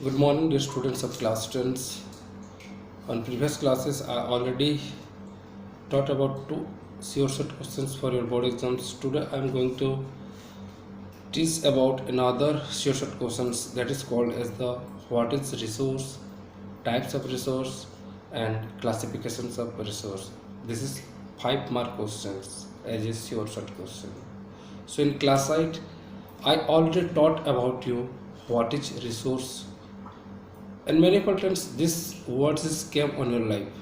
Good morning, dear students of class 10s. On previous classes, I already taught about two sure shot questions for your board exams. Today, I am going to teach about another sure shot questions that is called as the what is resource, types of resource, and classifications of resource. This is 5 mark questions as a sure shot question. So in class 8, I already taught about you what is resource, and many times this words is came on your life.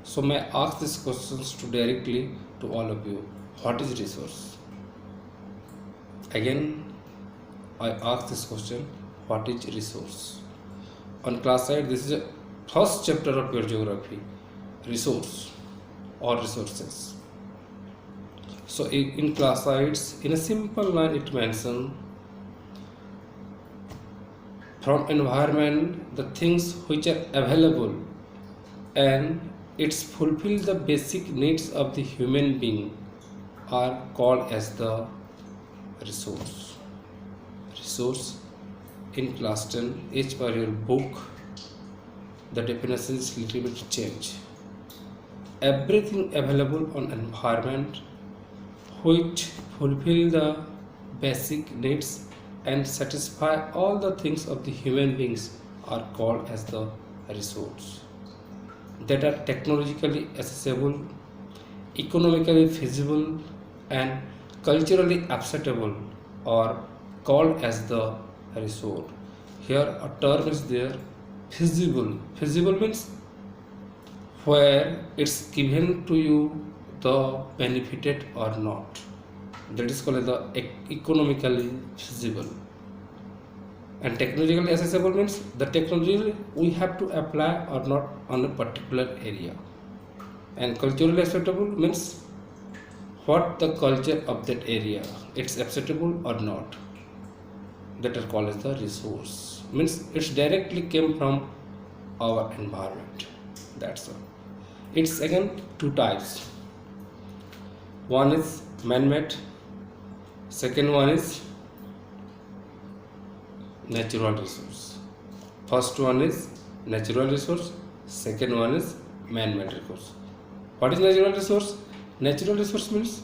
So may I ask these questions to directly to all of you. What is resource? Again, I ask this question. What is resource? On class side, this is a first chapter of your geography. Resource or resources. So in class sides, in a simple line, it mentions from environment the things which are available and it's fulfill the basic needs of the human being are called as the resource. Resource in class 10 as per your book, the definition is little bit change. Everything available on environment which fulfill the basic needs and satisfy all the things of the human beings are called as the resource, that are technologically accessible, economically feasible, and culturally acceptable are called as the resource. Here a term is there, feasible. Feasible means where it's given to you the benefited or not. That is called the economically feasible. And technologically accessible means the technology we have to apply or not on a particular area. And culturally acceptable means what the culture of that area, it's acceptable or not. That are called as the resource. Means it's directly came from our environment. That's all. It's again two types. One is man-made. Second one is natural resource. First one is natural resource. Second one is man-made resource. What is natural resource? Natural resource means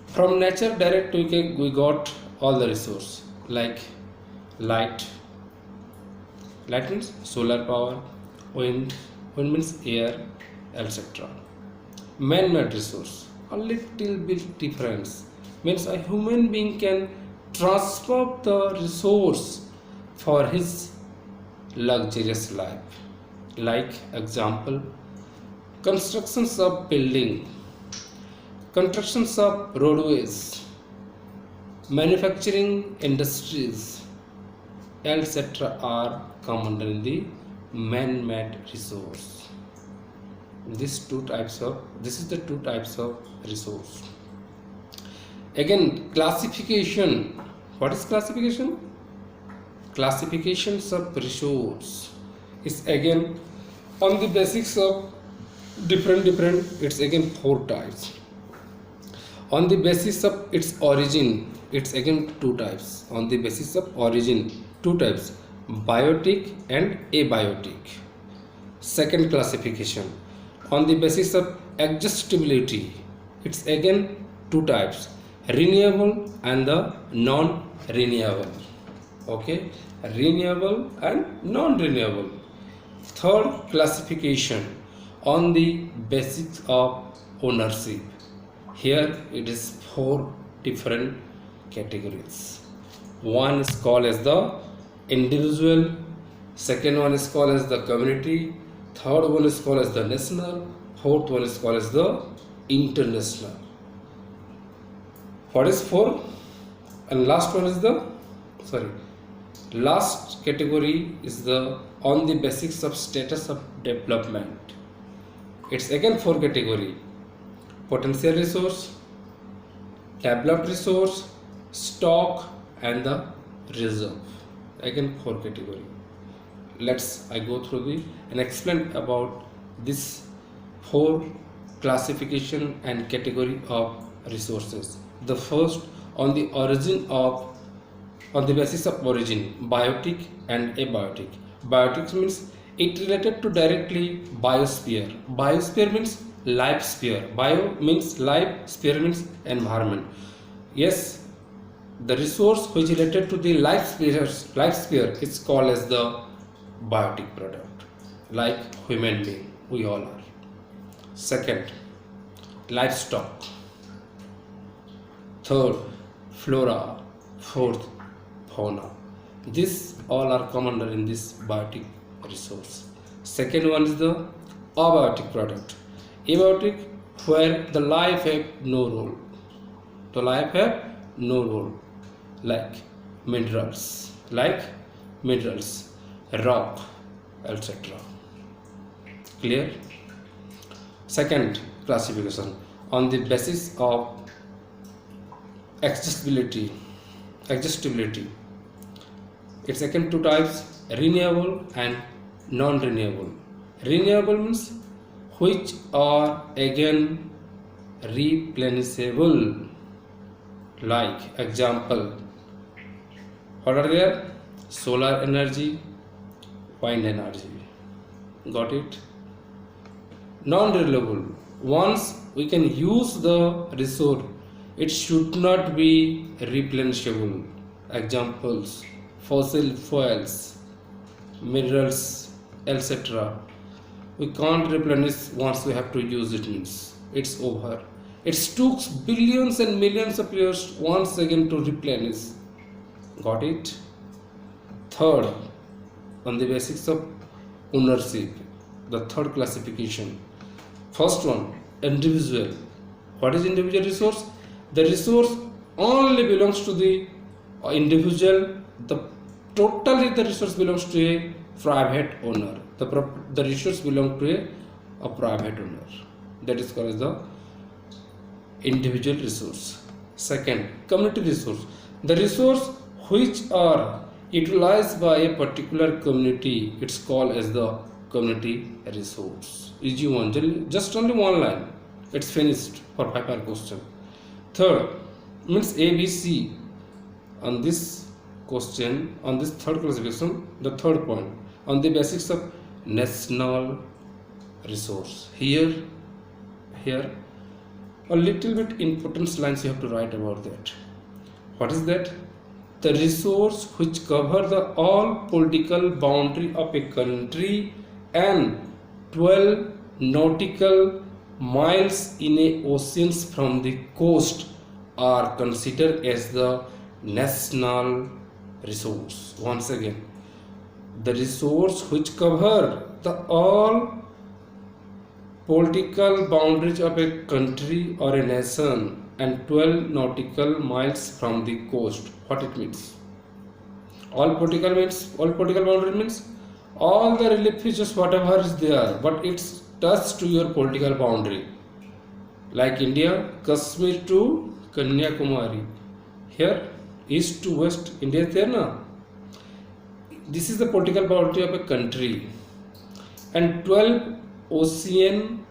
from nature direct we got all the resource like light. Light means solar power, wind means air, etc. Man-made resource, a little bit difference. Means a human being can transform the resource for his luxurious life. Like example, constructions of building, constructions of roadways, manufacturing industries, etc. are come under the man-made resource. This is the two types of resource. Again, classification. What is classification? Classifications of resource is again on the basics of different. It's again 4 types. On the basis of its origin, it's again 2 types. On the basis of origin, 2 types: biotic and abiotic. Second classification, on the basis of exhaustibility, it's again 2 types: renewable and the non-renewable. Okay, renewable and non-renewable. Third classification, on the basis of ownership. Here it is 4 different categories. One is called as the individual, second one is called as the community, third one is called as the national, fourth one is called as the international. What is 4? And last one is last category is the on the basics of status of development. It's again 4 category: potential resource, developed resource, stock, and the reserve. Again 4 category. I go through and explain about this 4 classification and category of resources. The first, on the origin of On the basis of origin, biotic and abiotic. Biotic means it related to directly biosphere. Biosphere means life sphere. Bio means life, sphere means environment. Yes, the resource which related to the life sphere is called as the biotic product, like human being, we all are. Second, livestock. Third, flora. Fourth, fauna. These all are common in this biotic resource. Second one is the abiotic product. Abiotic, where the life have no role. The life have no role, like minerals, rock, etc. Clear? Second classification, on the basis of exhaustibility. It's second two types, renewable and non-renewable. Renewable means which are again replenishable. Like example, what are there? Solar energy, wind energy. Got it? Non-renewable, once we can use the resource, it should not be replenishable. Examples, fossil fuels, minerals, etc. We can't replenish once we have to use it, means it's over. It took billions and millions of years once again to replenish. Got it? Third, on the basics of ownership, the third classification. First one, individual. What is individual resource? The resource only belongs to the individual. Totally the resource belongs to a private owner. The resource belongs to a private owner. That is called as the individual resource. Second, community resource. The resource which are utilized by a particular community, it's called as the community resource. Easy one, just only one line, it's finished for 5-hour question. Third means ABC. On this question, on this third classification, the third point, on the basics of national resource. Here a little bit important lines you have to write about that. What is that? The resource which cover the all political boundary of a country and 12 nautical miles in a oceans from the coast are considered as the national resource. Once again, the resource which cover the all political boundaries of a country or a nation and 12 nautical miles from the coast. What it means? All political boundary means all the relief features, whatever is there, but it's touched to your political boundary. Like India, Kashmir to Kanyakumari. Here, east to west, India is there now. This is the political boundary of a country. And 12 ocean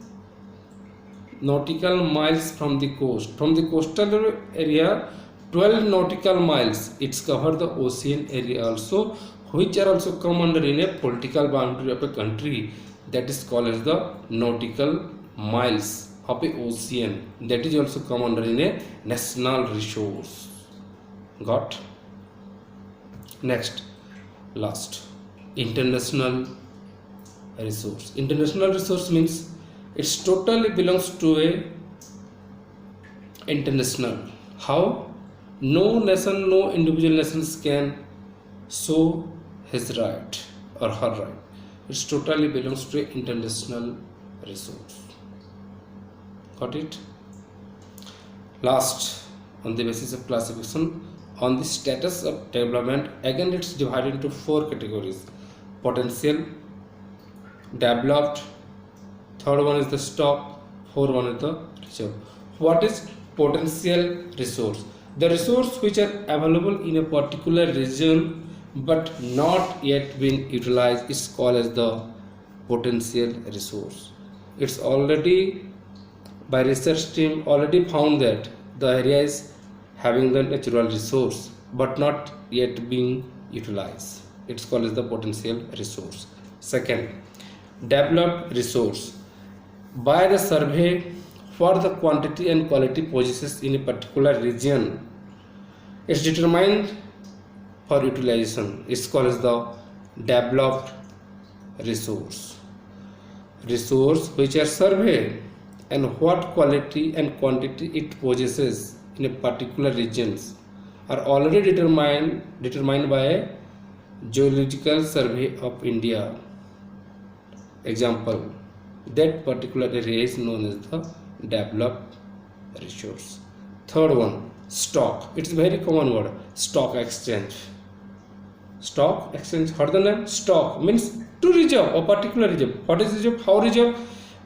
nautical miles from the coast. From the coastal area, 12 nautical miles. It's covered the ocean area also, which are also come under in a political boundary of a country. That is called as the nautical miles of a ocean. That is also come under in a national resource. Got? Next, last, international resource. International resource means it's totally belongs to a international. How? No nation, no individual nations can show his right or her right. It totally belongs to an international resource. Got it? Last, on the basis of classification, on the status of development, again it's divided into 4 categories: potential, developed, third one is the stock, fourth one is the reserve. What is potential resource? The resource which are available in a particular region but not yet been utilized is called as the potential resource. It's already by research team already found that the area is having the natural resource, but not yet being utilized. It's called as the potential resource. Second, developed resource. By the survey for the quantity and quality possesses in a particular region, it's determined for utilization. It's called as the developed resource. Resource which are surveyed and what quality and quantity it possesses in a particular regions are already determined by a Geological Survey of India. Example, that particular area is known as the developed resource. Third one, stock. It's a very common word, stock exchange. Stock exchange, heard the name? Stock means to reserve a particular reserve. What is reserve? How reserve?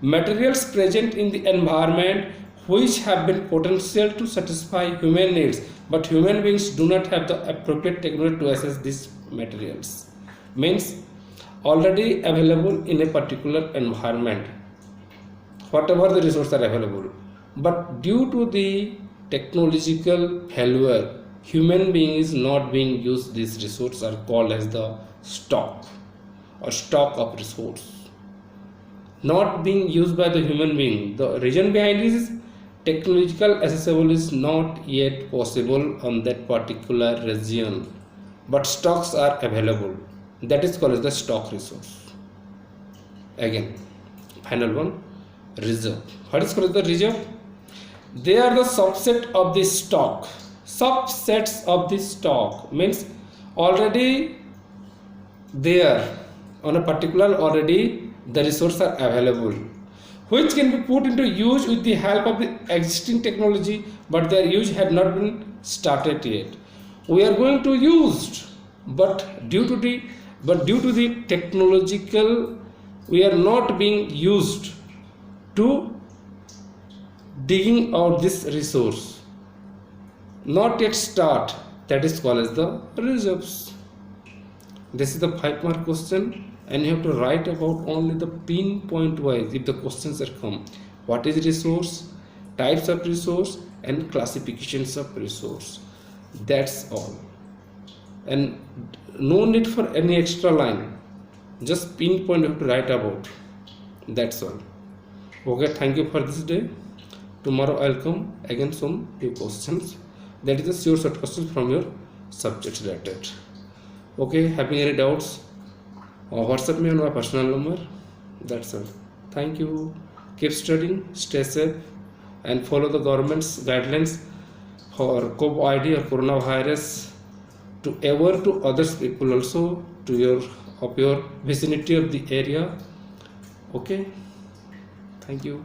Materials present in the environment which have been potential to satisfy human needs, but human beings do not have the appropriate technology to access these materials. Means already available in a particular environment, whatever the resources are available, but due to the technological failure, human being is not being used. These resources are called as the stock or stock of resource, not being used by the human being. The reason behind this is technological accessible is not yet possible on that particular region, but stocks are available. That is called as the stock resource. Again, final one, reserve. What is called the reserve? They are the subset of the stock. Subsets of the stock means already there on a particular, already the resources are available, which can be put into use with the help of the existing technology, but their use had not been started yet. We are going to use, but due to the technological, we are not being used to digging out this resource, not yet start. That is called as the reserves. This is the 5-mark question, and you have to write about only the pinpoint wise if the questions are come. What is resource, types of resource, and classifications of resource. That's all, and no need for any extra line, just pinpoint you have to write about. That's all. Okay, thank you for this day. Tomorrow I'll come again some few questions, that is a sure short questions from your subject related. Okay, having any doubts, WhatsApp me on my personal number. That's all. Thank you. Keep studying, stay safe, and follow the government's guidelines for COVID or coronavirus to ever to others people also to your vicinity of the area. Okay, thank you.